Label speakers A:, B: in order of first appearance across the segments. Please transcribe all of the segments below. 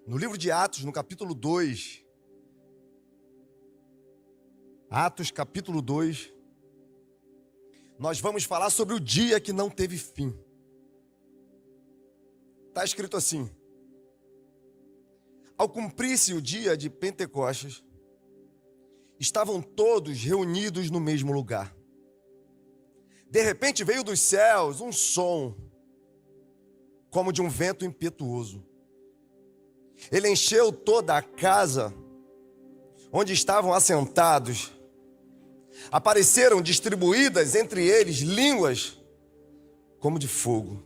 A: No livro de Atos, no capítulo 2, Atos capítulo 2, nós vamos falar sobre o dia que não teve fim. Está escrito assim: ao cumprir-se o dia de Pentecostes, estavam todos reunidos no mesmo lugar. De repente veio dos céus um som, como de um vento impetuoso. Ele encheu toda a casa onde estavam assentados. Apareceram distribuídas entre eles línguas como de fogo,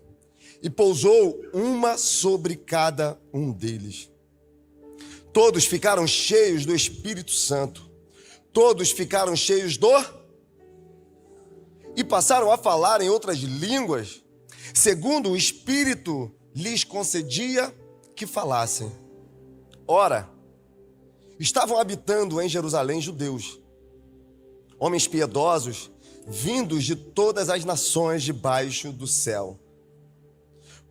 A: e pousou uma sobre cada um deles. Todos ficaram cheios do Espírito Santo. Todos ficaram cheios e passaram a falar em outras línguas, segundo o Espírito lhes concedia que falassem. Ora, estavam habitando em Jerusalém judeus, homens piedosos, vindos de todas as nações debaixo do céu.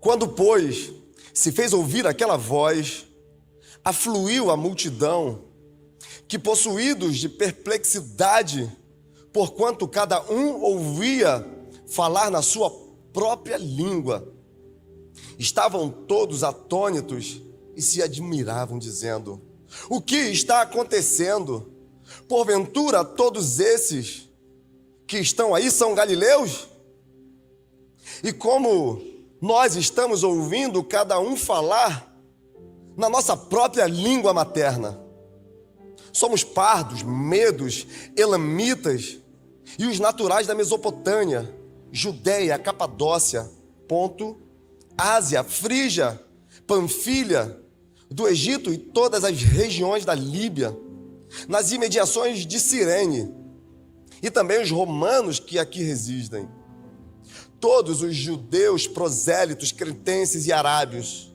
A: Quando, pois, se fez ouvir aquela voz, afluiu a multidão, que possuídos de perplexidade, porquanto cada um ouvia falar na sua própria língua, estavam todos atônitos e se admiravam, dizendo: o que está acontecendo? Porventura todos esses que estão aí são galileus? E como nós estamos ouvindo cada um falar na nossa própria língua materna, somos pardos, medos, elamitas e os naturais da Mesopotâmia, Judeia, Capadócia, Ponto, Ásia, Frígia, Panfilha, do Egito e todas as regiões da Líbia, nas imediações de Cirene, e também os romanos que aqui residem. Todos os judeus, prosélitos, cretenses e arábios,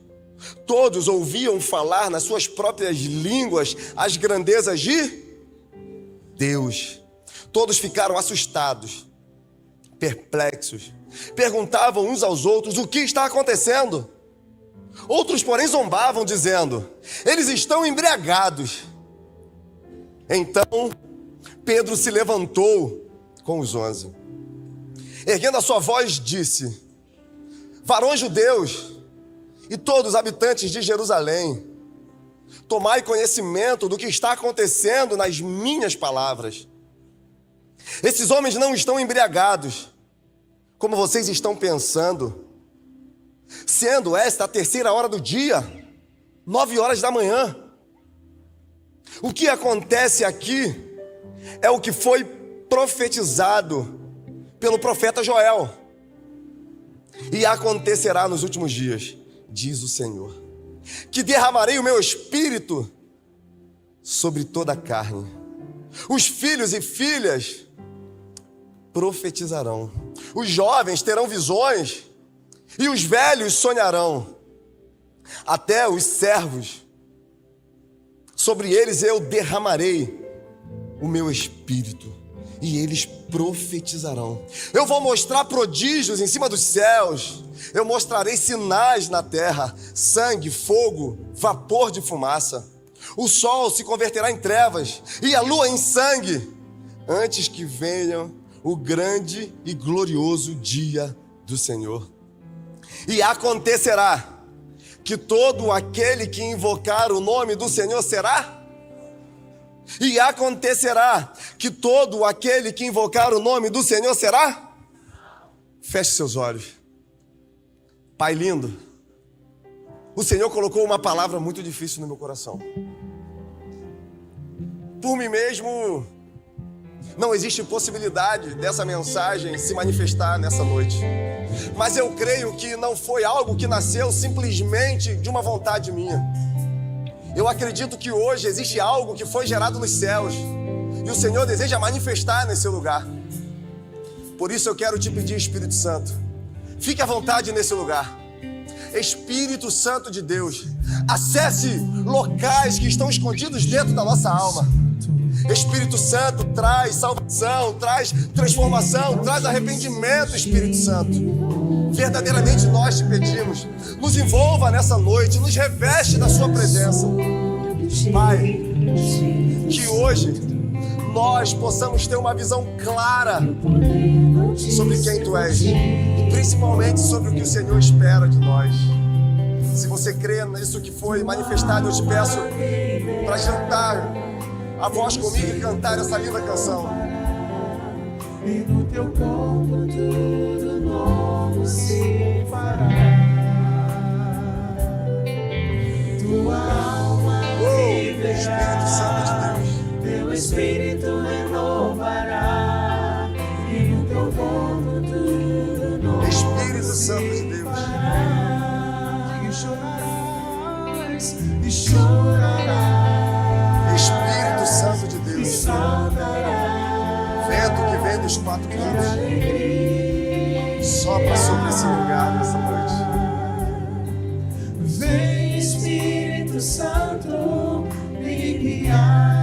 A: todos ouviam falar nas suas próprias línguas as grandezas de Deus. Todos ficaram assustados, perplexos, perguntavam uns aos outros: o que está acontecendo? Outros, porém, zombavam, dizendo: eles estão embriagados. Então, Pedro se levantou com os 11. Erguendo a sua voz, disse: varões judeus e todos os habitantes de Jerusalém, tomai conhecimento do que está acontecendo nas minhas palavras. Esses homens não estão embriagados, como vocês estão pensando, sendo esta a terceira hora do dia, 9 horas da manhã. O que acontece aqui é o que foi profetizado pelo profeta Joel. E acontecerá nos últimos dias, diz o Senhor, que derramarei o meu espírito sobre toda a carne. Os filhos e filhas profetizarão, os jovens terão visões e os velhos sonharão. Até os servos, sobre eles eu derramarei o meu espírito e eles profetizarão. Eu vou mostrar prodígios em cima dos céus. Eu mostrarei sinais na terra: sangue, fogo, vapor de fumaça. O sol se converterá em trevas e a lua em sangue, antes que venha o grande e glorioso dia do Senhor. E acontecerá que todo aquele que invocar o nome do Senhor será. E acontecerá que todo aquele que invocar o nome do Senhor será. Feche seus olhos. Pai lindo, o Senhor colocou uma palavra muito difícil no meu coração. Por mim mesmo, não existe possibilidade dessa mensagem se manifestar nessa noite. Mas eu creio que não foi algo que nasceu simplesmente de uma vontade minha. Eu acredito que hoje existe algo que foi gerado nos céus e o Senhor deseja manifestar nesse lugar. Por isso eu quero te pedir, Espírito Santo, fique à vontade nesse lugar. Espírito Santo de Deus, acesse locais que estão escondidos dentro da nossa alma. Espírito Santo, traz salvação, traz transformação, traz arrependimento, Espírito Santo. Verdadeiramente nós te pedimos, nos envolva nessa noite, nos reveste da sua presença. Pai, que hoje nós possamos ter uma visão clara sobre quem Tu és e principalmente sobre o que o Senhor espera de nós. Se você crê nisso que foi manifestado, eu te peço para juntar a voz comigo e cantar essa linda canção.
B: E no Teu corpo tudo novo se fará. Tua alma viverá,
A: Espírito Santo de Deus.
B: Teu Espírito renovará. E no Teu corpo tudo novo
A: Espírito Santo de Deus.
B: e chorarás, e chorarás,
A: Espírito Santo de
B: e
A: Deus.
B: saltarás.
A: Vento que vem dos 4 cantos, sopra sobre esse lugar nessa noite.
B: Vem, Espírito Santo, me guiar.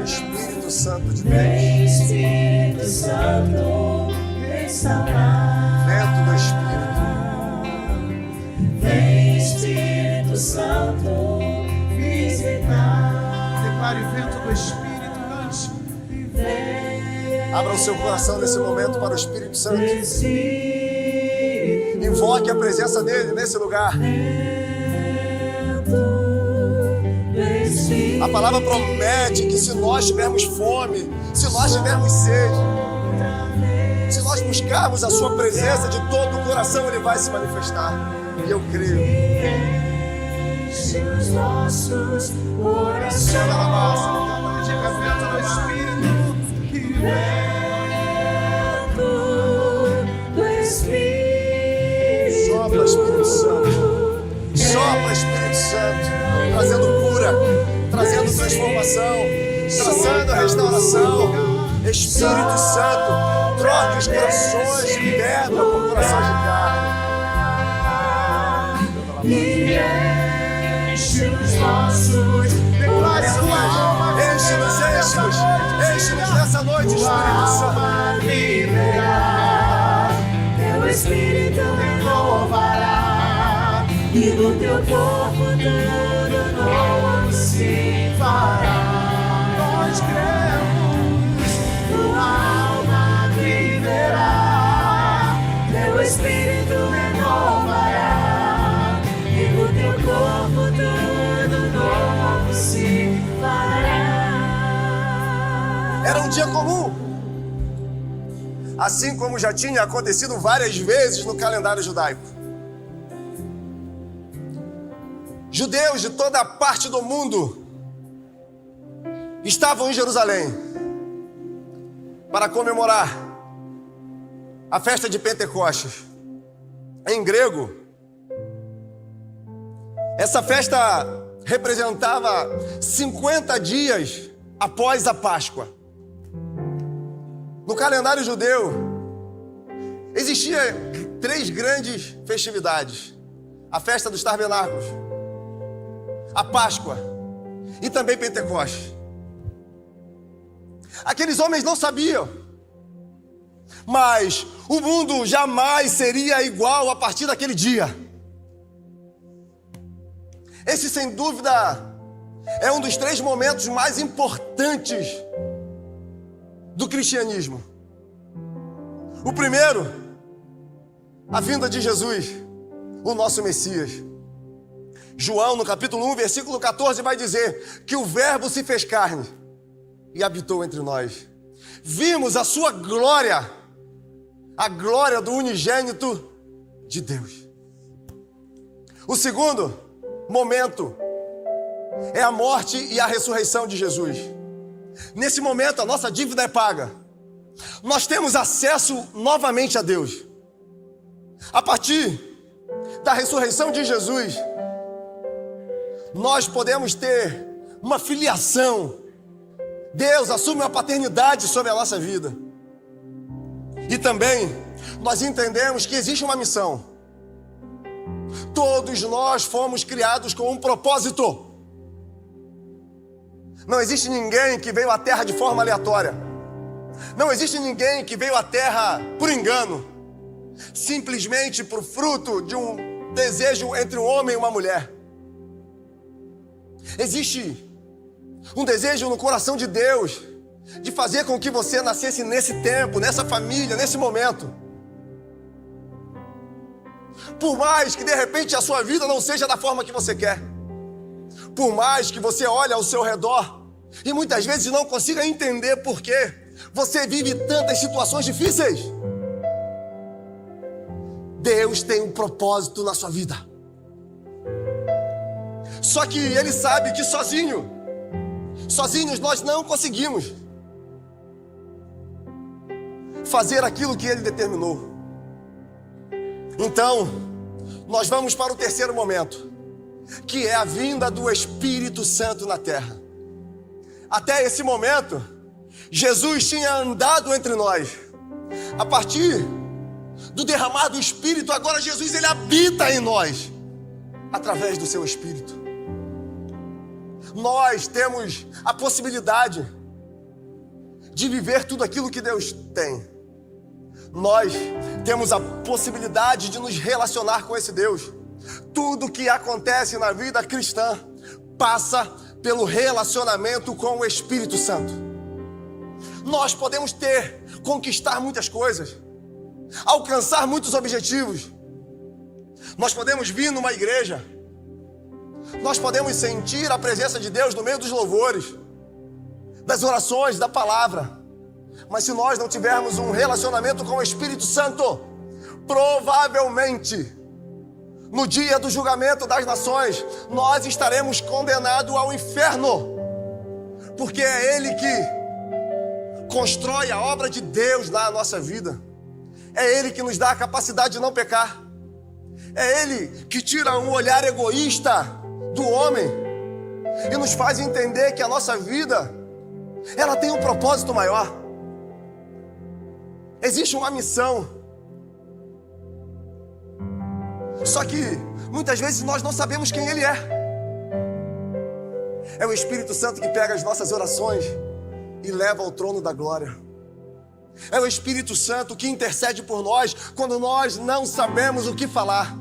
A: Espírito Santo de Deus.
B: Vem, Espírito Santo, restaurar.
A: Vento do Espírito.
B: Vem, Espírito Santo, visitar. Declare vento do Espírito, cante.
A: Abra o seu coração nesse momento para o Espírito Santo.
B: Espírito,
A: Invoque a presença dele nesse lugar. A palavra promete que se nós tivermos fome, se nós tivermos sede, se nós buscarmos a sua presença de todo o coração, ele vai se manifestar. E eu creio.
B: enche os nossos corações. Diga vento do Espírito. Vento do Espírito.
A: Sopra, Espírito Santo. Sopra, Espírito Santo. Trazendo cura, trazendo transformação, trazendo restauração. Espírito Santo, troque os corações de pedra por corações de carne.
B: E enche os nossos corações.
A: Enche-nos, enche-nos, enche-nos nessa noite, Espírito Santo.
B: Teu Espírito renovará. E no Teu corpo tudo novo se fará. Nós cremos, tua alma viverá. Teu Espírito renovará. E no Teu corpo tudo novo se fará.
A: Era um dia comum, assim como já tinha acontecido várias vezes no calendário judaico. Judeus de toda a parte do mundo estavam em Jerusalém para comemorar a festa de Pentecostes. Em grego, essa festa representava 50 dias após a Páscoa. No calendário judeu, existiam 3 grandes festividades: a festa dos tabernáculos, a Páscoa e também Pentecostes. Aqueles homens não sabiam, mas o mundo jamais seria igual a partir daquele dia. Esse, sem dúvida, é um dos 3 momentos mais importantes do cristianismo. O primeiro, a vinda de Jesus, o nosso Messias. João, no capítulo 1, versículo 14, vai dizer que o Verbo se fez carne e habitou entre nós. Vimos a sua glória, a glória do unigênito de Deus. O segundo momento é a morte e a ressurreição de Jesus. Nesse momento, a nossa dívida é paga. Nós temos acesso novamente a Deus. A partir da ressurreição de Jesus, nós podemos ter uma filiação. Deus assume uma paternidade sobre a nossa vida. E também nós entendemos que existe uma missão. Todos nós fomos criados com um propósito. Não existe ninguém que veio à Terra de forma aleatória. Não existe ninguém que veio à Terra por engano. simplesmente por fruto de um desejo entre um homem e uma mulher. Existe um desejo no coração de Deus de fazer com que você nascesse nesse tempo, nessa família, nesse momento. Por mais que de repente a sua vida não seja da forma que você quer. Por mais que você olhe ao seu redor e muitas vezes não consiga entender por que você vive tantas situações difíceis. Deus tem um propósito na sua vida. Só que Ele sabe que sozinhos nós não conseguimos fazer aquilo que Ele determinou. Então, nós vamos para o terceiro momento, que é a vinda do Espírito Santo na terra. Até esse momento, Jesus tinha andado entre nós. A partir do derramar do Espírito, agora Jesus ele habita em nós, através do seu Espírito. Nós temos a possibilidade de viver tudo aquilo que Deus tem. Nós temos a possibilidade de nos relacionar com esse Deus. Tudo que acontece na vida cristã passa pelo relacionamento com o Espírito Santo. Nós podemos conquistar muitas coisas, alcançar muitos objetivos. Nós podemos vir numa igreja, nós podemos sentir a presença de Deus no meio dos louvores, das orações, da palavra. Mas se nós não tivermos um relacionamento com o Espírito Santo, provavelmente, no dia do julgamento das nações, nós estaremos condenados ao inferno. Porque é Ele que constrói a obra de Deus na nossa vida. É Ele que nos dá a capacidade de não pecar. É Ele que tira um olhar egoísta do homem e nos faz entender que a nossa vida, ela tem um propósito maior. Existe uma missão. Só que muitas vezes nós não sabemos quem Ele é. É o Espírito Santo que pega as nossas orações e leva ao trono da glória. É o Espírito Santo que intercede por nós quando nós não sabemos o que falar.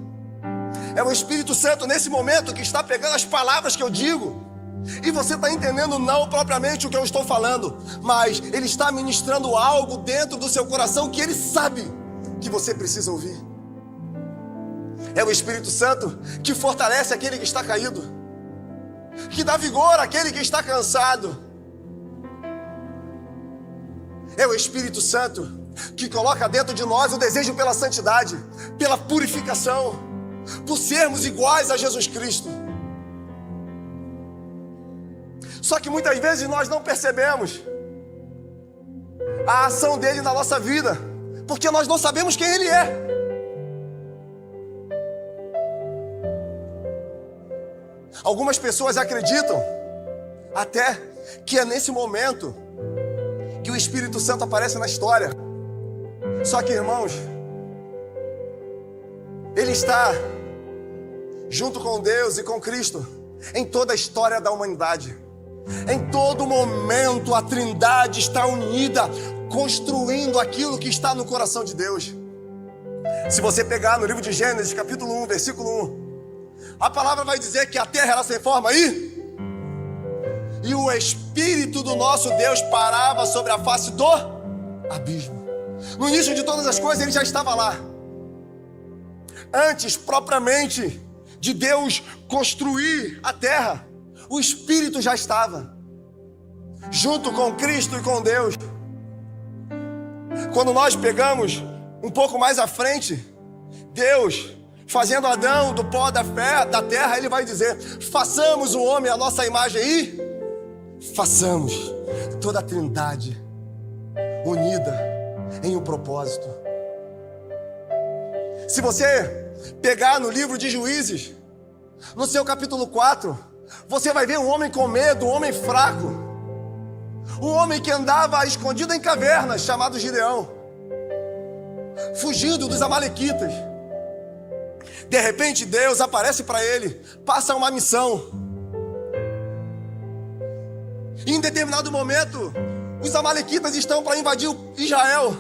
A: É o Espírito Santo nesse momento que está pegando as palavras que eu digo e você está entendendo não propriamente o que eu estou falando, mas Ele está ministrando algo dentro do seu coração que Ele sabe que você precisa ouvir. É o Espírito Santo que fortalece aquele que está caído, que dá vigor àquele que está cansado. É o Espírito Santo que coloca dentro de nós o desejo pela santidade, pela purificação, por sermos iguais a Jesus Cristo. Só que muitas vezes nós não percebemos a ação dele na nossa vida, porque nós não sabemos quem ele é. Algumas pessoas acreditam até que é nesse momento que o Espírito Santo aparece na história. Só que, irmãos, ele está junto com Deus e com Cristo em toda a história da humanidade. Em todo momento a Trindade está unida, construindo aquilo que está no coração de Deus. Se você pegar no livro de Gênesis, capítulo 1, versículo 1, a palavra vai dizer que a terra era sem forma e o Espírito do nosso Deus parava sobre a face do abismo. No início de todas as coisas ele já estava lá. Antes propriamente de Deus construir a terra, o Espírito já estava junto com Cristo e com Deus. Quando nós pegamos um pouco mais à frente, Deus fazendo Adão do pó da terra, ele vai dizer: façamos o homem à nossa imagem e façamos toda a Trindade unida em um propósito. Se você pegar no livro de Juízes, no seu capítulo 4, você vai ver um homem com medo, um homem fraco, um homem que andava escondido em cavernas, chamado Gideão, fugindo dos amalequitas. De repente Deus aparece para ele, passa uma missão. E em determinado momento, os amalequitas estão para invadir Israel.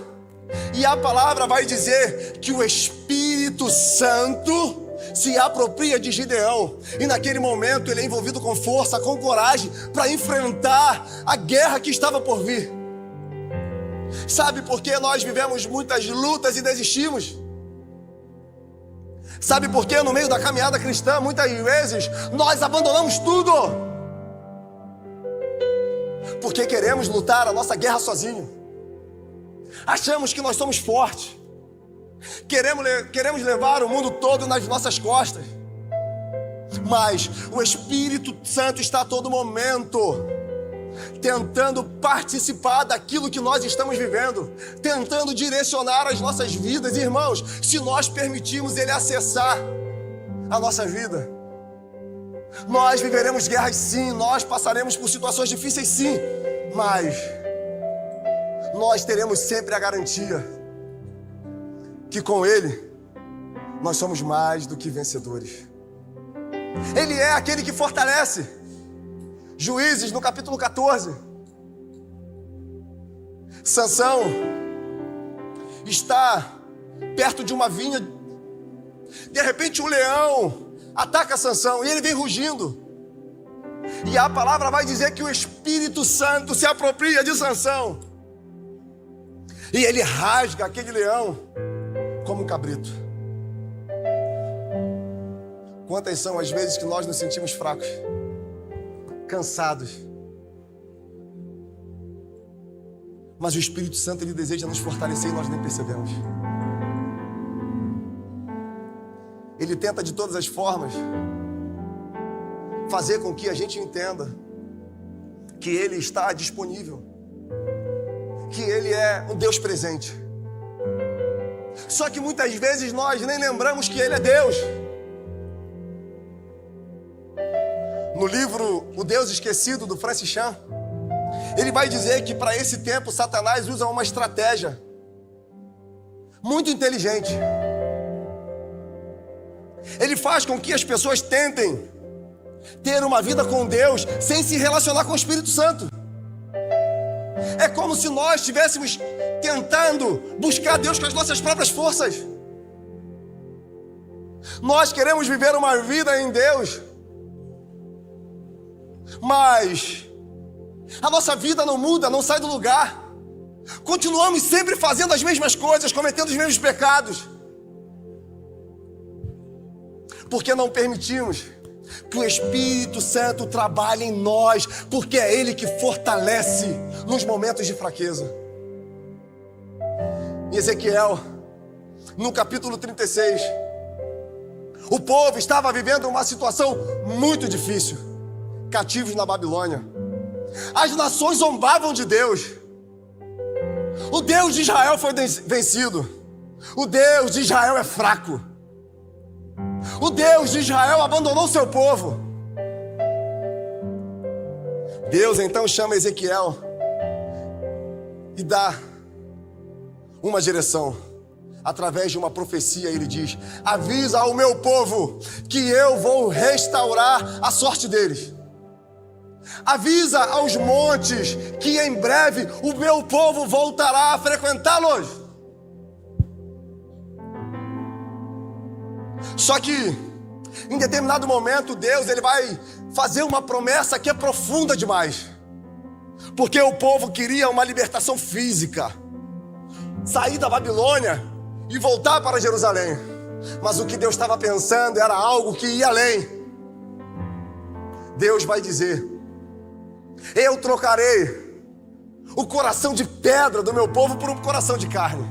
A: E a palavra vai dizer que o Espírito Santo se apropria de Gideão. E naquele momento ele é envolvido com força, com coragem, para enfrentar a guerra que estava por vir. Sabe por que nós vivemos muitas lutas e desistimos? Sabe por que no meio da caminhada cristã, muitas vezes, nós abandonamos tudo? Porque queremos lutar a nossa guerra sozinho. Achamos que nós somos fortes. Queremos levar o mundo todo nas nossas costas. Mas o Espírito Santo está a todo momento tentando participar daquilo que nós estamos vivendo, tentando direcionar as nossas vidas. Irmãos, se nós permitirmos Ele acessar a nossa vida, nós viveremos guerras sim, nós passaremos por situações difíceis sim, mas nós teremos sempre a garantia que com Ele nós somos mais do que vencedores. Ele é aquele que fortalece. Juízes, no capítulo 14, Sansão está perto de uma vinha. De repente um leão ataca Sansão e ele vem rugindo. E a palavra vai dizer que o Espírito Santo se apropria de Sansão. E ele rasga aquele leão como um cabrito. Quantas são as vezes que nós nos sentimos fracos, cansados, mas o Espírito Santo ele deseja nos fortalecer e nós nem percebemos. Ele tenta de todas as formas fazer com que a gente entenda que Ele está disponível, que Ele é um Deus presente. Só que muitas vezes nós nem lembramos que Ele é Deus. No livro O Deus Esquecido, do Francis Chan, ele vai dizer que para esse tempo Satanás usa uma estratégia muito inteligente. Ele faz com que as pessoas tentem ter uma vida com Deus sem se relacionar com o Espírito Santo. É como se nós estivéssemos tentando buscar Deus com as nossas próprias forças. Nós queremos viver uma vida em Deus, mas a nossa vida não muda, não sai do lugar. Continuamos sempre fazendo as mesmas coisas, cometendo os mesmos pecados, porque não permitimos que o Espírito Santo trabalhe em nós, porque é Ele que fortalece nos momentos de fraqueza. Em Ezequiel, no capítulo 36, o povo estava vivendo uma situação muito difícil, cativos na Babilônia. As nações zombavam de Deus. O Deus de Israel foi vencido. O Deus de Israel é fraco. O Deus de Israel abandonou seu povo. Deus então chama Ezequiel e dá uma direção. Através de uma profecia ele diz: avisa ao meu povo que eu vou restaurar a sorte deles. Avisa aos montes que em breve o meu povo voltará a frequentá-los. Só que em determinado momento Deus ele vai fazer uma promessa que é profunda demais, porque o povo queria uma libertação física, sair da Babilônia e voltar para Jerusalém. Mas o que Deus estava pensando era algo que ia além. Deus vai dizer: eu trocarei o coração de pedra do meu povo por um coração de carne.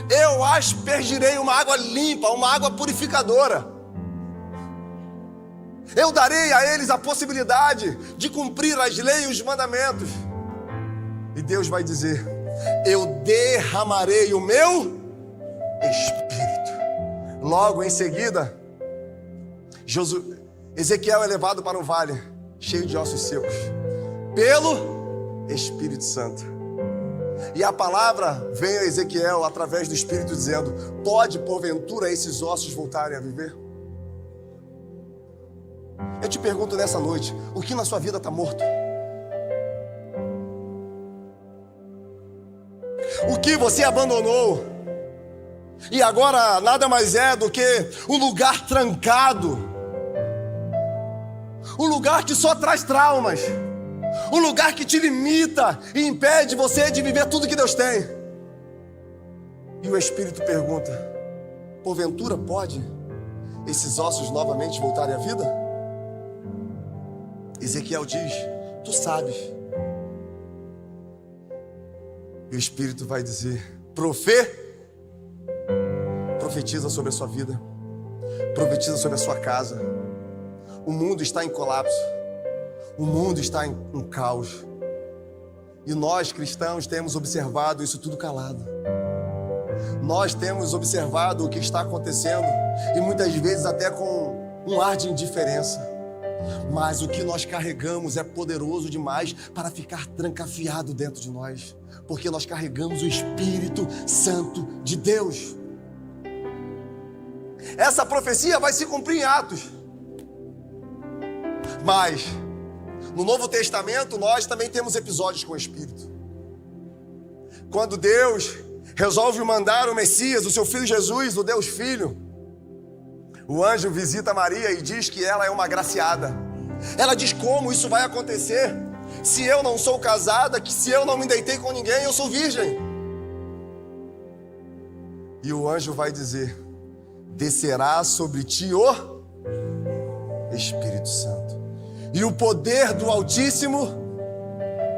A: Eu aspergirei uma água limpa, uma água purificadora. Eu darei a eles a possibilidade de cumprir as leis e os mandamentos. E Deus vai dizer: eu derramarei o meu Espírito. Logo em seguida, Ezequiel é levado para um vale cheio de ossos secos pelo Espírito Santo. E a palavra vem a Ezequiel através do Espírito dizendo: pode porventura esses ossos voltarem a viver? Eu te pergunto nessa noite: o que na sua vida está morto? que você abandonou. E agora nada mais é do que um lugar trancado. Um lugar que só traz traumas. Um lugar que te limita e impede você de viver tudo que Deus tem. E o Espírito pergunta: porventura pode esses ossos novamente voltarem à vida? Ezequiel diz: tu sabes. E o Espírito vai dizer: profetiza sobre a sua vida, profetiza sobre a sua casa. O mundo está em colapso, o mundo está em um caos, e nós cristãos temos observado isso tudo calado. Nós temos observado o que está acontecendo, e muitas vezes até com um ar de indiferença. Mas o que nós carregamos é poderoso demais para ficar trancafiado dentro de nós, porque nós carregamos o Espírito Santo de Deus. Essa profecia vai se cumprir em Atos. Mas no Novo Testamento nós também temos episódios com o Espírito. Quando Deus resolve mandar o Messias, o seu Filho Jesus, o Deus Filho, o anjo visita Maria e diz que ela é uma agraciada. Ela diz como isso vai acontecer. Se eu não sou casada, que se eu não me deitei com ninguém, eu sou virgem. E o anjo vai dizer: descerá sobre ti o Espírito Santo, e o poder do Altíssimo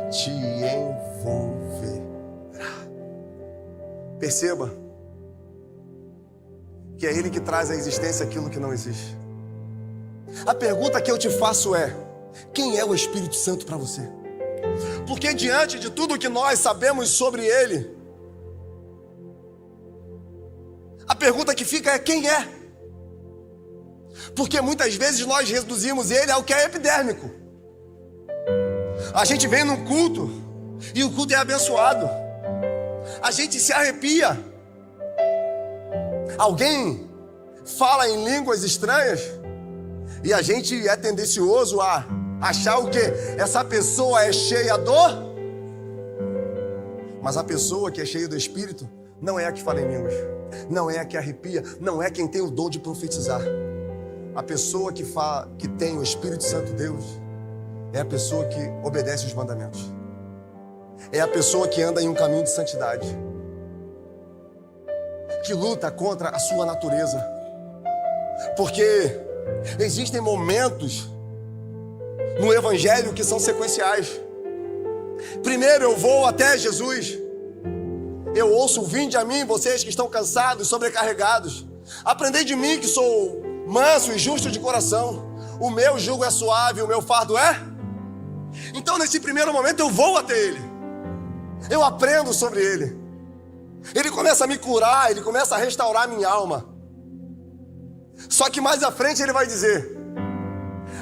A: te envolverá. Perceba que é Ele que traz à existência aquilo que não existe. A pergunta que eu te faço é: quem é o Espírito Santo para você? Porque diante de tudo que nós sabemos sobre Ele, a pergunta que fica é: quem é? Porque muitas vezes nós reduzimos Ele ao que é epidérmico. A gente vem num culto e o culto é abençoado. A gente se arrepia. Alguém fala em línguas estranhas e a gente é tendencioso a achar o quê? Essa pessoa é cheia do... Mas a pessoa que é cheia do Espírito não é a que fala em línguas, não é a que arrepia, não é quem tem o dom de profetizar. A pessoa que tem o Espírito Santo de Deus é a pessoa que obedece os mandamentos. É a pessoa que anda em um caminho de santidade, que luta contra a sua natureza. Porque existem momentos no Evangelho que são sequenciais. Primeiro eu vou até Jesus. Eu ouço: vinde a mim, vocês que estão cansados e sobrecarregados. Aprendei de mim, que sou manso e justo de coração. O meu jugo é suave, o meu fardo é... Então nesse primeiro momento eu vou até Ele. Eu aprendo sobre Ele. Ele começa a me curar, Ele começa a restaurar minha alma. Só que mais à frente Ele vai dizer: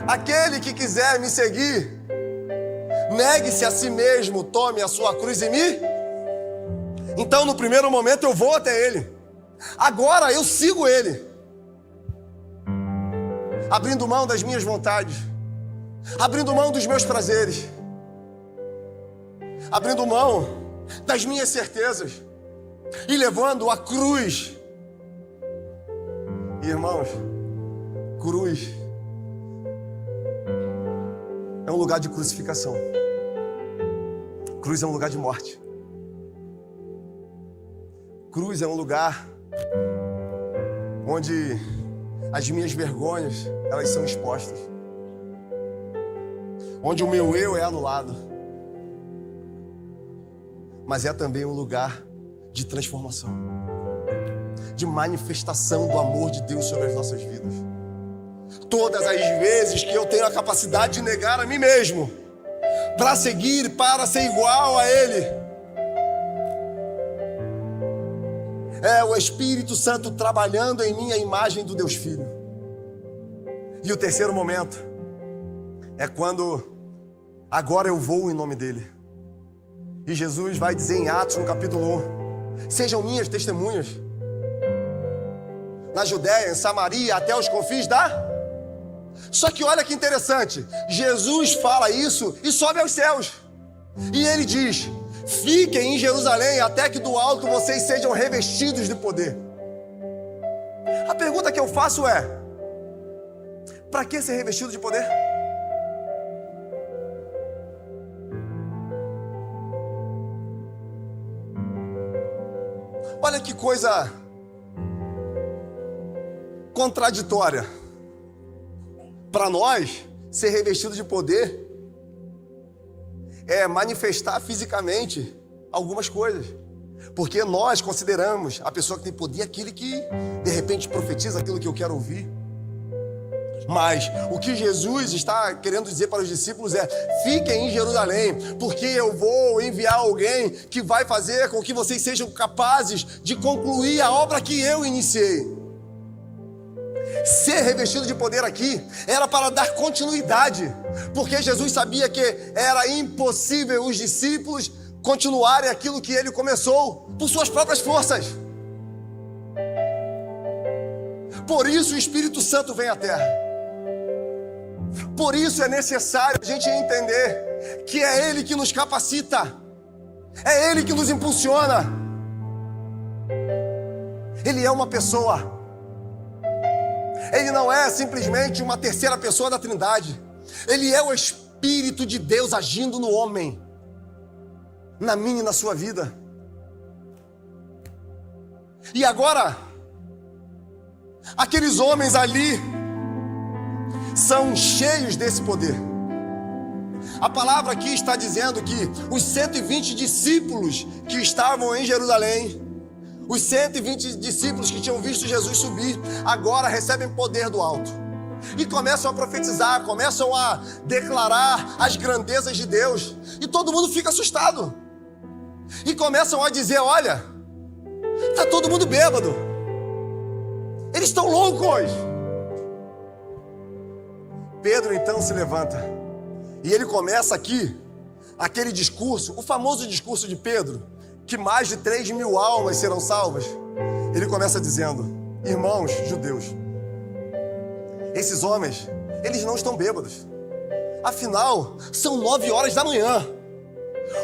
A: aquele que quiser me seguir, negue-se a si mesmo, tome a sua cruz e me... Então no primeiro momento eu vou até Ele. Agora eu sigo Ele, abrindo mão das minhas vontades, abrindo mão dos meus prazeres, abrindo mão das minhas certezas e levando a cruz. Irmãos, cruz é um lugar de crucificação. Cruz é um lugar de morte. Cruz é um lugar onde as minhas vergonhas, elas são expostas. Onde o meu eu é anulado. Mas é também um lugar de transformação, de manifestação do amor de Deus sobre as nossas vidas. Todas as vezes que eu tenho a capacidade de negar a mim mesmo para seguir, para ser igual a Ele, é o Espírito Santo trabalhando em mim a imagem do Deus Filho. E o terceiro momento é quando agora eu vou em nome dEle. E Jesus vai dizer em Atos, no capítulo 1, sejam minhas testemunhas na Judéia, em Samaria, até os confins da... Só que olha que interessante, Jesus fala isso e sobe aos céus. E Ele diz fiquem em Jerusalém até que do alto vocês sejam revestidos de poder. A pergunta que eu faço é: para que ser revestido de poder? Olha que coisa contraditória. Para nós, ser revestido de poder é manifestar fisicamente algumas coisas. Porque nós consideramos a pessoa que tem poder aquele que, de repente, profetiza aquilo que eu quero ouvir. Mas o que Jesus está querendo dizer para os discípulos é: fiquem em Jerusalém, porque eu vou enviar alguém que vai fazer com que vocês sejam capazes de concluir a obra que eu iniciei. Ser revestido de poder aqui era para dar continuidade, porque Jesus sabia que era impossível os discípulos continuarem aquilo que ele começou por suas próprias forças. Por isso o Espírito Santo vem à terra. Por isso é necessário a gente entender que é Ele que nos capacita, é Ele que nos impulsiona. Ele é uma pessoa. Ele não é simplesmente uma terceira pessoa da Trindade. Ele é o Espírito de Deus agindo no homem, na minha e na sua vida. E agora, aqueles homens ali são cheios desse poder. A palavra aqui está dizendo que os 120 discípulos que estavam em Jerusalém, os 120 discípulos que tinham visto Jesus subir, agora recebem poder do alto. E começam a profetizar, começam a declarar as grandezas de Deus. E todo mundo fica assustado. E começam a dizer: olha, está todo mundo bêbado. Eles estão loucos. Pedro então se levanta e ele começa aqui aquele discurso, o famoso discurso de Pedro, que mais de 3.000 almas serão salvas. Ele começa dizendo: irmãos judeus, esses homens, eles não estão bêbados. Afinal, são 9 horas da manhã.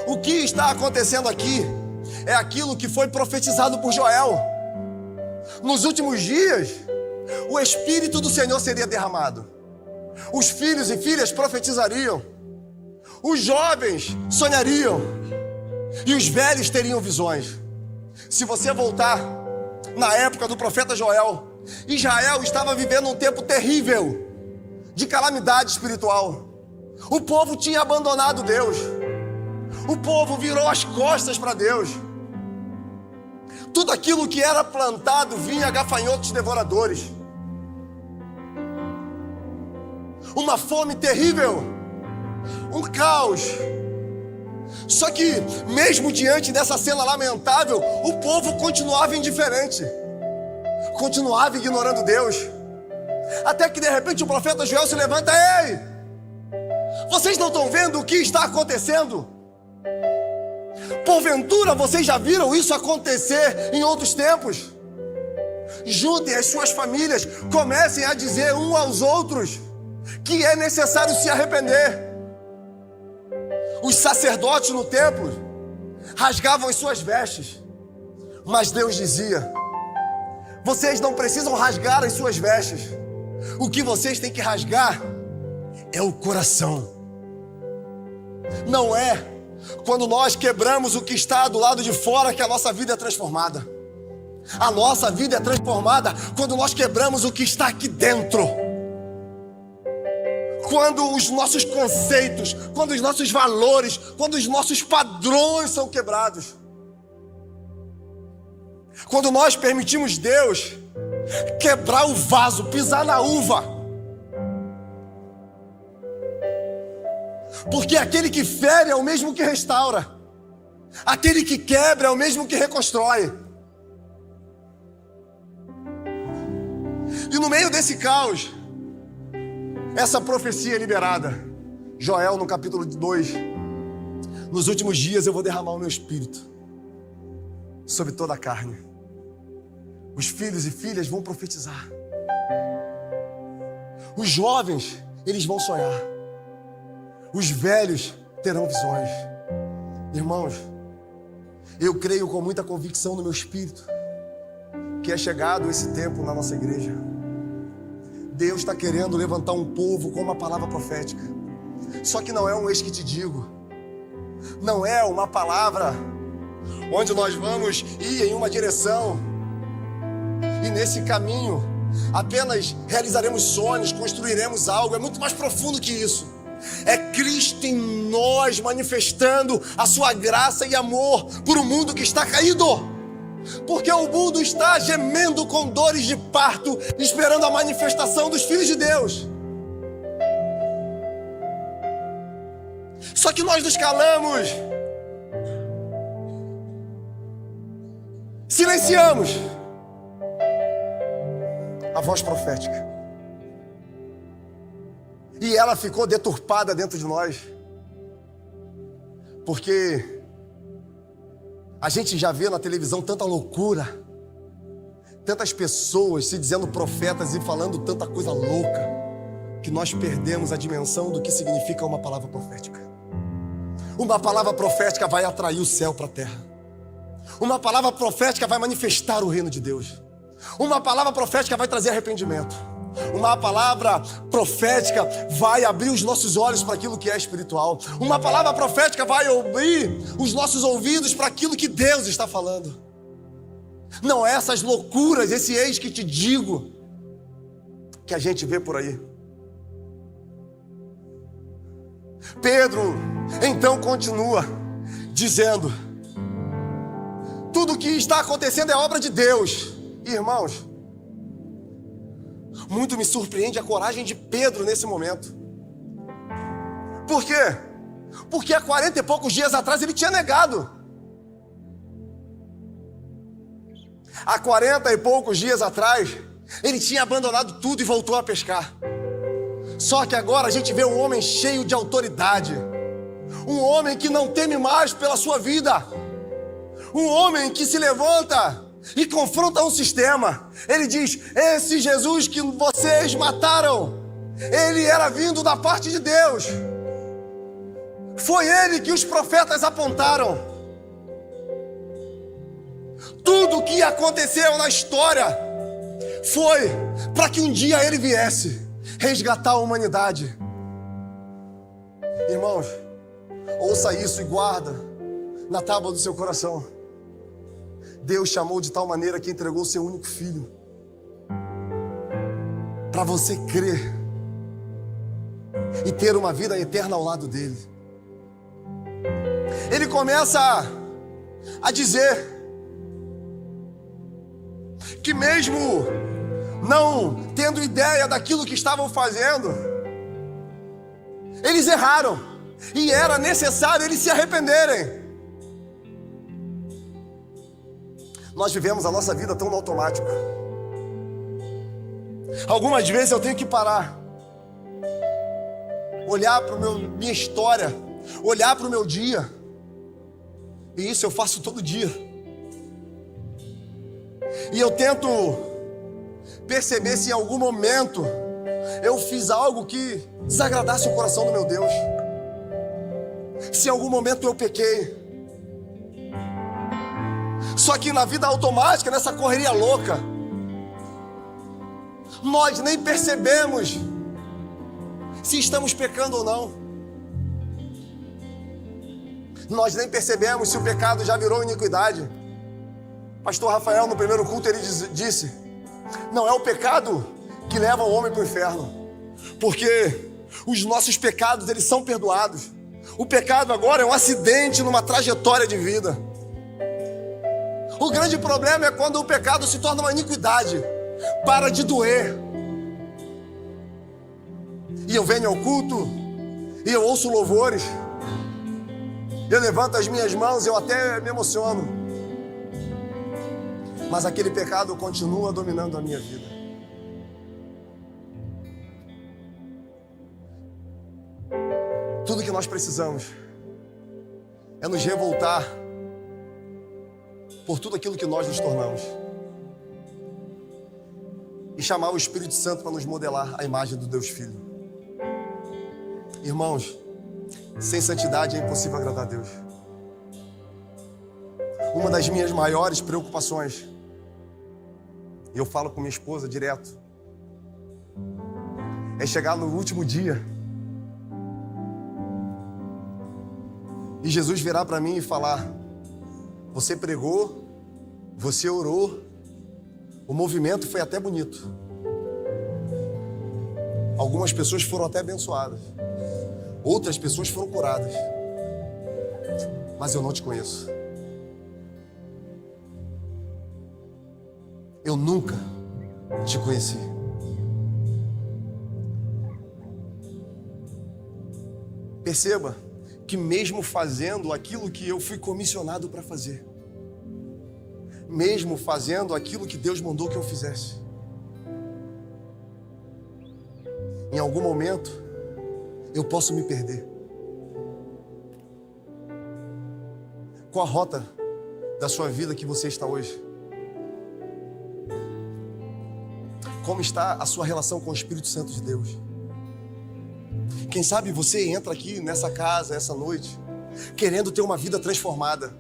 A: O que está acontecendo aqui é aquilo que foi profetizado por Joel. Nos últimos dias, o Espírito do Senhor seria derramado. Os filhos e filhas profetizariam, os jovens sonhariam e os velhos teriam visões. Se você voltar na época do profeta Joel, Israel estava vivendo um tempo terrível de calamidade espiritual. O povo tinha abandonado Deus. O povo virou as costas para Deus. Tudo aquilo que era plantado vinha gafanhotos devoradores. Uma fome terrível, um caos. Só que, mesmo diante dessa cena lamentável, o povo continuava indiferente, continuava ignorando Deus. Até que de repente o profeta Joel se levanta: ei, vocês não estão vendo o que está acontecendo? Porventura vocês já viram isso acontecer em outros tempos? Juntem as suas famílias, comecem a dizer uns aos outros que é necessário se arrepender. Os sacerdotes no templo rasgavam as suas vestes, mas Deus dizia: vocês não precisam rasgar as suas vestes. O que vocês têm que rasgar é o coração. Não é quando nós quebramos o que está do lado de fora que a nossa vida é transformada. A nossa vida é transformada quando nós quebramos o que está aqui dentro. Quando os nossos conceitos, quando os nossos valores, quando os nossos padrões são quebrados. Quando nós permitimos Deus quebrar o vaso, pisar na uva. Porque aquele que fere é o mesmo que restaura. Aquele que quebra é o mesmo que reconstrói. E no meio desse caos, essa profecia é liberada. Joel, no capítulo 2: nos últimos dias eu vou derramar o meu espírito sobre toda a carne. Os filhos e filhas vão profetizar. Os jovens, eles vão sonhar. Os velhos terão visões. Irmãos, Eu creio com muita convicção no meu espírito que é chegado esse tempo na nossa igreja. Deus está querendo levantar um povo com uma palavra profética. Só que não é um eis que te digo. Não é uma palavra onde nós vamos ir em uma direção e nesse caminho apenas realizaremos sonhos, construiremos algo. É muito mais profundo que isso. É Cristo em nós manifestando a sua graça e amor por um mundo que está caído. Porque o mundo está gemendo com dores de parto, esperando a manifestação dos filhos de Deus. Só que nós nos calamos, silenciamos a voz profética. E ela ficou deturpada dentro de nós. Porque a gente já vê na televisão tanta loucura, tantas pessoas se dizendo profetas e falando tanta coisa louca, que nós perdemos a dimensão do que significa uma palavra profética. Uma palavra profética vai atrair o céu para a terra. Uma palavra profética vai manifestar o reino de Deus. Uma palavra profética vai trazer arrependimento. Uma palavra profética vai abrir os nossos olhos para aquilo que é espiritual. Uma palavra profética vai abrir os nossos ouvidos para aquilo que Deus está falando. Não é essas loucuras, esse eis que te digo, que a gente vê por aí. Pedro então continua dizendo: tudo o que está acontecendo é obra de Deus. Irmãos, muito me surpreende a coragem de Pedro nesse momento. Por quê? Porque há 40 e poucos dias atrás ele tinha negado. Há 40 e poucos dias atrás ele tinha abandonado tudo e voltou a pescar. Só que agora a gente vê um homem cheio de autoridade. Um homem que não teme mais pela sua vida. Um homem que se levanta e confronta um sistema. Ele diz: esse Jesus que vocês mataram, ele era vindo da parte de Deus. Foi ele que os profetas apontaram. Tudo o que aconteceu na história foi para que um dia ele viesse resgatar a humanidade. Irmãos, ouça isso e guarda na tábua do seu coração. Deus chamou de tal maneira que entregou o seu único filho para você crer e ter uma vida eterna ao lado dele. Ele começa a dizer que mesmo não tendo ideia daquilo que estavam fazendo, eles erraram e era necessário eles se arrependerem. Nós vivemos a nossa vida tão no automático. Algumas vezes eu tenho que parar, olhar para minha história, olhar para o meu dia. E isso eu faço todo dia. E eu tento perceber se em algum momento eu fiz algo que desagradasse o coração do meu Deus. Se em algum momento eu pequei. Só que na vida automática, nessa correria louca, nós nem percebemos se estamos pecando ou não. Nós nem percebemos se o pecado já virou iniquidade. Pastor Rafael, no primeiro culto, ele disse: não é o pecado que leva o homem para o inferno, porque os nossos pecados, eles são perdoados. O pecado agora é um acidente numa trajetória de vida. O grande problema é quando o pecado se torna uma iniquidade, para de doer. E eu venho ao culto, e eu ouço louvores, eu levanto as minhas mãos, eu até me emociono. Mas aquele pecado continua dominando a minha vida. Tudo que nós precisamos é nos revoltar por tudo aquilo que nós nos tornamos e chamar o Espírito Santo para nos modelar a imagem do Deus Filho. Irmãos, sem santidade é impossível agradar a Deus. Uma das minhas maiores preocupações, e eu falo com minha esposa direto, é chegar no último dia e Jesus virar para mim e falar: você pregou, você orou, o movimento foi até bonito. Algumas pessoas foram até abençoadas, outras pessoas foram curadas, mas eu não te conheço. Eu nunca te conheci. Perceba que mesmo fazendo aquilo que eu fui comissionado para fazer, mesmo fazendo aquilo que Deus mandou que eu fizesse, em algum momento eu posso me perder. Qual a rota da sua vida que você está hoje? Como está a sua relação com o Espírito Santo de Deus? Quem sabe você entra aqui nessa casa, essa noite, querendo ter uma vida transformada.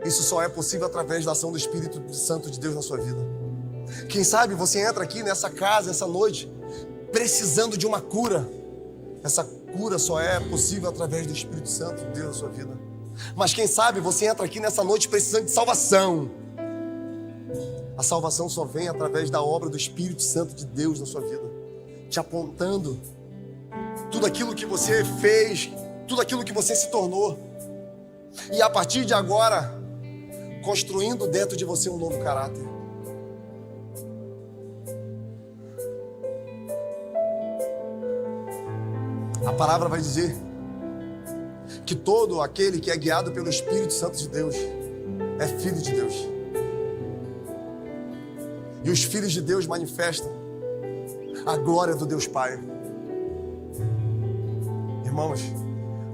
A: Isso só é possível através da ação do Espírito Santo de Deus na sua vida. Quem sabe você entra aqui nessa casa, essa noite, precisando de uma cura. Essa cura só é possível através do Espírito Santo de Deus na sua vida. Mas quem sabe você entra aqui nessa noite precisando de salvação. A salvação só vem através da obra do Espírito Santo de Deus na sua vida, te apontando tudo aquilo que você fez, tudo aquilo que você se tornou, e a partir de agora, construindo dentro de você um novo caráter. A palavra vai dizer que todo aquele que é guiado pelo Espírito Santo de Deus é filho de Deus. E os filhos de Deus manifestam a glória do Deus Pai. Irmãos,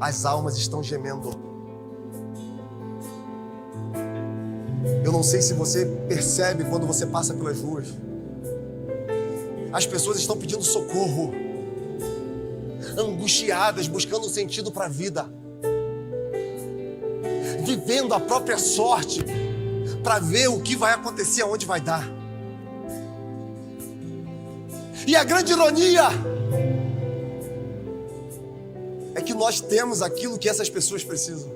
A: as almas estão gemendo. Eu não sei se você percebe quando você passa pelas ruas. As pessoas estão pedindo socorro, angustiadas, buscando um sentido para a vida, vivendo a própria sorte para ver o que vai acontecer, aonde vai dar. E a grande ironia é que nós temos aquilo que essas pessoas precisam.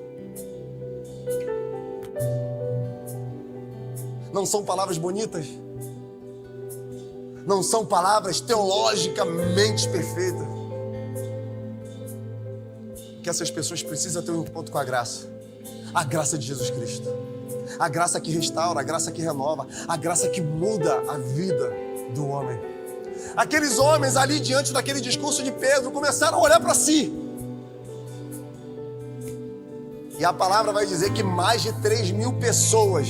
A: Não são palavras bonitas, não são palavras teologicamente perfeitas. Que essas pessoas precisam ter um encontro com a graça de Jesus Cristo, a graça que restaura, a graça que renova, a graça que muda a vida do homem. Aqueles homens ali diante daquele discurso de Pedro começaram a olhar para si. E a palavra vai dizer que mais de 3.000 pessoas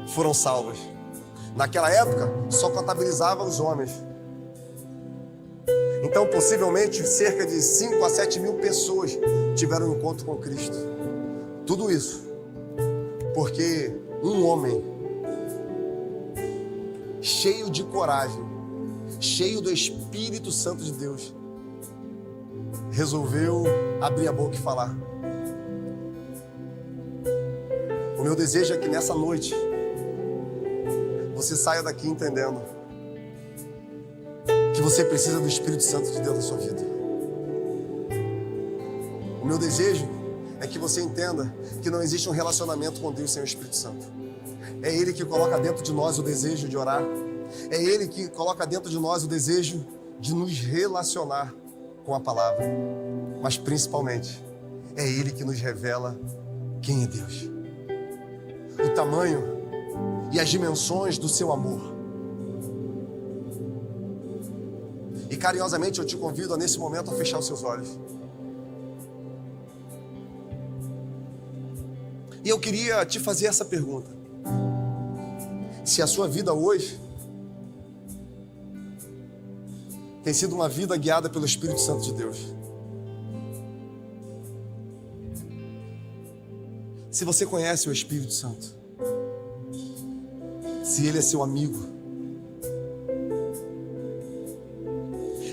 A: foram salvas. Naquela época, só contabilizava os homens. Então, possivelmente, cerca de 5 a 7.000 pessoas tiveram um encontro com Cristo. Tudo isso porque um homem cheio de coragem, cheio do Espírito Santo de Deus, resolveu abrir a boca e falar. O meu desejo é que nessa noite você saia daqui entendendo que você precisa do Espírito Santo de Deus na sua vida. O meu desejo é que você entenda que não existe um relacionamento com Deus sem o Espírito Santo. É Ele que coloca dentro de nós o desejo de orar. É Ele que coloca dentro de nós o desejo de nos relacionar com a palavra. Mas principalmente, é Ele que nos revela quem é Deus. O tamanho e as dimensões do seu amor. E carinhosamente eu te convido a, nesse momento, a fechar os seus olhos. E eu queria te fazer essa pergunta. Se a sua vida hoje tem sido uma vida guiada pelo Espírito Santo de Deus. Se você conhece o Espírito Santo, se ele é seu amigo,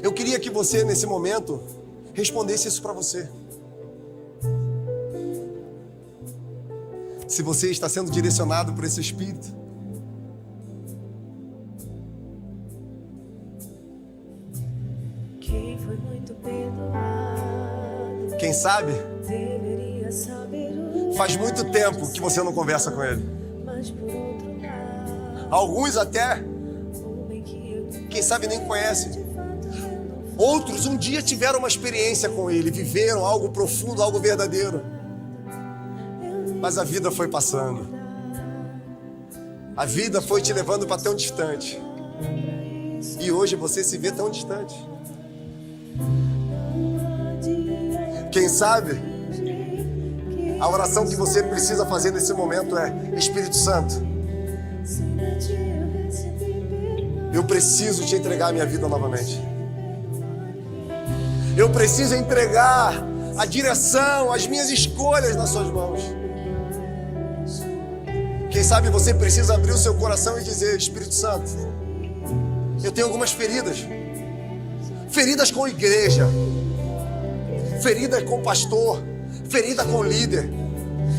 A: eu queria que você, nesse momento, respondesse isso para você. se você está sendo direcionado por esse Espírito.
B: Quem foi muito perdoado
A: Quem sabe,
B: deveria saber o
A: faz muito tempo que você não conversa com ele.
B: mas por outro lado,
A: Alguns até,
B: o bem que eu
A: quem sabe, nem conhecem.
B: de fato eu não
A: Outros um dia tiveram uma experiência com ele, viveram algo profundo, algo verdadeiro. Mas a vida foi passando. A vida foi te levando para tão distante. E hoje você se vê tão distante. Quem sabe, a oração que você precisa fazer nesse momento é: Espírito Santo, eu preciso te entregar a minha vida novamente. Eu preciso entregar a direção, as minhas escolhas nas suas mãos. Quem sabe você precisa abrir o seu coração e dizer: Espírito Santo, eu tenho algumas feridas. Feridas com igreja, ferida com pastor, ferida com líder.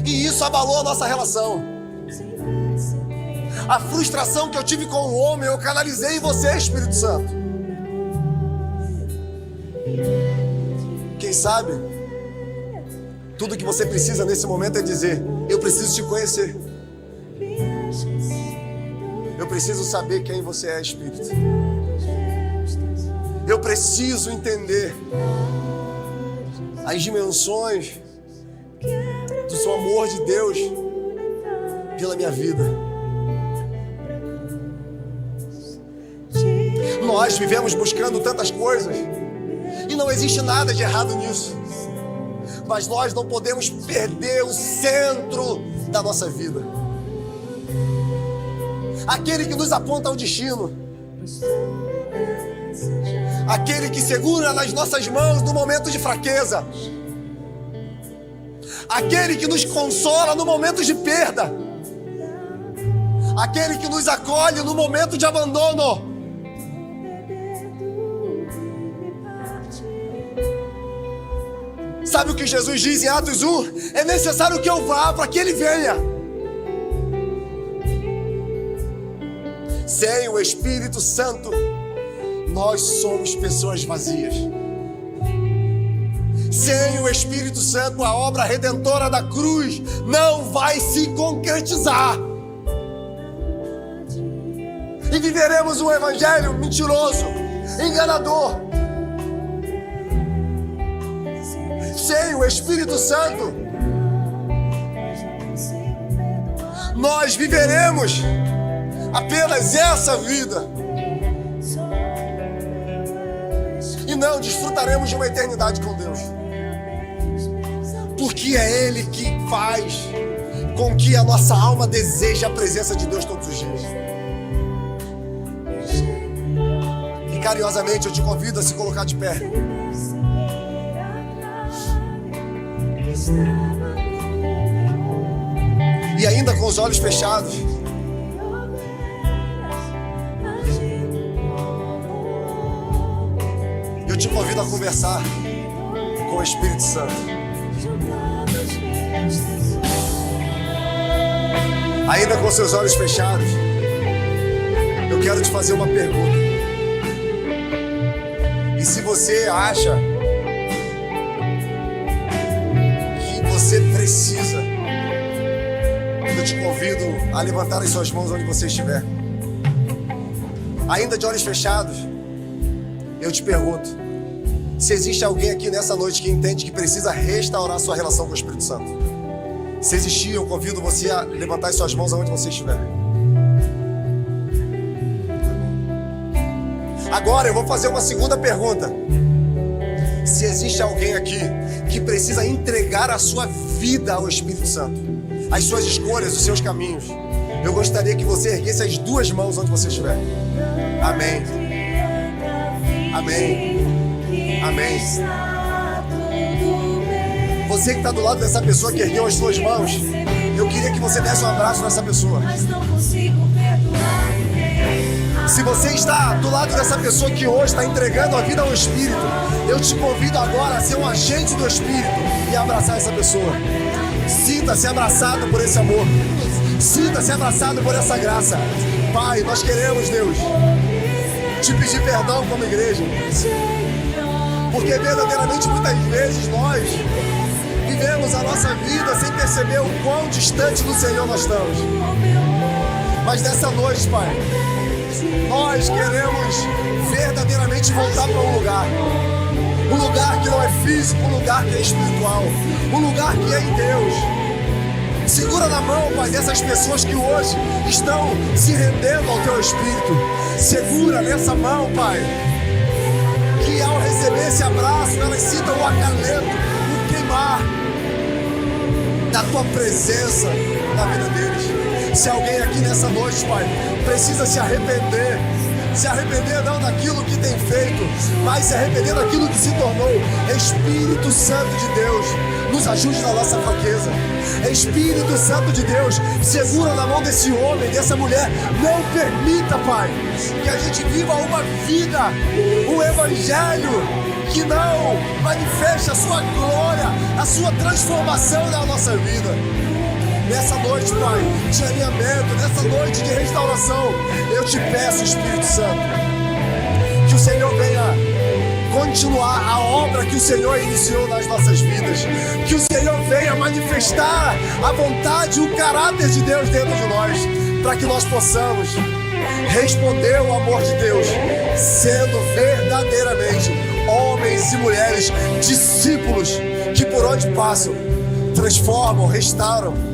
A: E isso abalou a nossa relação. A frustração que eu tive com o homem, eu canalizei em você, Espírito Santo. Quem sabe, tudo que você precisa nesse momento é dizer: eu preciso te conhecer. Eu preciso saber quem você é, Espírito. Eu preciso entender as dimensões do seu amor de Deus pela minha vida. Nós vivemos buscando tantas coisas e não existe nada de errado nisso. Mas nós não podemos perder o centro da nossa vida. Aquele que nos aponta ao destino. Aquele que segura nas nossas mãos no momento de fraqueza. Aquele que nos consola no momento de perda. Aquele que nos acolhe no momento de abandono. Sabe o que Jesus diz em Atos 1? É necessário que eu vá para que Ele venha. Sem o Espírito Santo, nós somos pessoas vazias. Sem o Espírito Santo, a obra redentora da cruz não vai se concretizar. E viveremos um evangelho mentiroso, enganador. Sem o Espírito Santo, nós viveremos apenas essa vida e não desfrutaremos de uma eternidade com Deus, porque é Ele que faz com que a nossa alma deseje a presença de Deus todos os dias. E carinhosamente eu te convido a se colocar de pé. E ainda com os olhos fechados, eu te convido a conversar com o Espírito Santo. Ainda com seus olhos fechados, eu quero te fazer uma pergunta. E se você acha que você precisa, eu te convido a levantar as suas mãos onde você estiver. Ainda de olhos fechados, eu te pergunto: se existe alguém aqui nessa noite que entende que precisa restaurar sua relação com o Espírito Santo? Se existir, eu convido você a levantar as suas mãos aonde você estiver. Agora eu vou fazer uma segunda pergunta. Se existe alguém aqui que precisa entregar a sua vida ao Espírito Santo, as suas escolhas, os seus caminhos, eu gostaria que você erguesse as duas mãos onde você estiver. Amém. Amém. Amém. Você que está do lado dessa pessoa que ergueu as suas mãos, eu queria que você desse um abraço nessa pessoa.
B: Mas não consigo perdoar ninguém.
A: Se você está do lado dessa pessoa que hoje está entregando a vida ao Espírito, eu te convido agora a ser um agente do Espírito e abraçar essa pessoa. Sinta-se abraçado por esse amor. Sinta-se abraçado por essa graça. Pai, nós queremos, Deus, te pedir perdão como igreja, porque verdadeiramente muitas vezes nós vivemos a nossa vida sem perceber o quão distante do Senhor nós estamos. Mas nessa noite, Pai, nós queremos verdadeiramente voltar para um lugar que não é físico, um lugar que é espiritual, um lugar que é em Deus. Segura na mão, Pai, dessas pessoas que hoje estão se rendendo ao Teu Espírito. Segura nessa mão, Pai, que ao receber esse abraço, elas sintam o acalento, o queimar da Tua presença na vida deles. Se alguém aqui nessa noite, Pai, precisa se arrepender não daquilo que tem feito, mas se arrepender daquilo que se tornou, Espírito Santo de Deus, nos ajude na nossa fraqueza. Espírito Santo de Deus, segura na mão desse homem, dessa mulher. Não permita, Pai, que a gente viva uma vida, um evangelho que não manifeste a sua glória, a sua transformação na nossa vida. Nessa noite, Pai, de alinhamento, nessa noite de restauração, eu te peço, Espírito Santo, que o Senhor venha continuar a obra que o Senhor iniciou nas nossas vidas, que o Senhor venha manifestar a vontade e o caráter de Deus dentro de nós, para que nós possamos responder o amor de Deus, sendo verdadeiramente homens e mulheres, discípulos que por onde passam, transformam, restauram,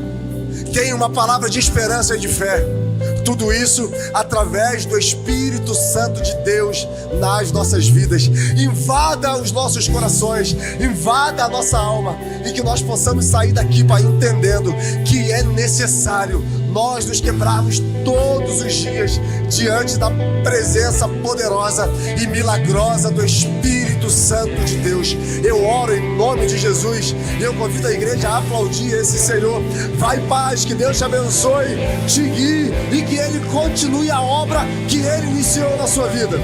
A: tem uma palavra de esperança e de fé. Tudo isso através do Espírito Santo de Deus nas nossas vidas. Invada os nossos corações, invada a nossa alma, e que nós possamos sair daqui, Pai, entendendo que é necessário nós nos quebrarmos todos os dias diante da presença poderosa e milagrosa do Espírito Santo de Deus. Eu oro em nome de Jesus e eu convido a igreja a aplaudir esse Senhor. Vai em paz, que Deus te abençoe, te guie e que Ele continue a obra que Ele iniciou na sua vida.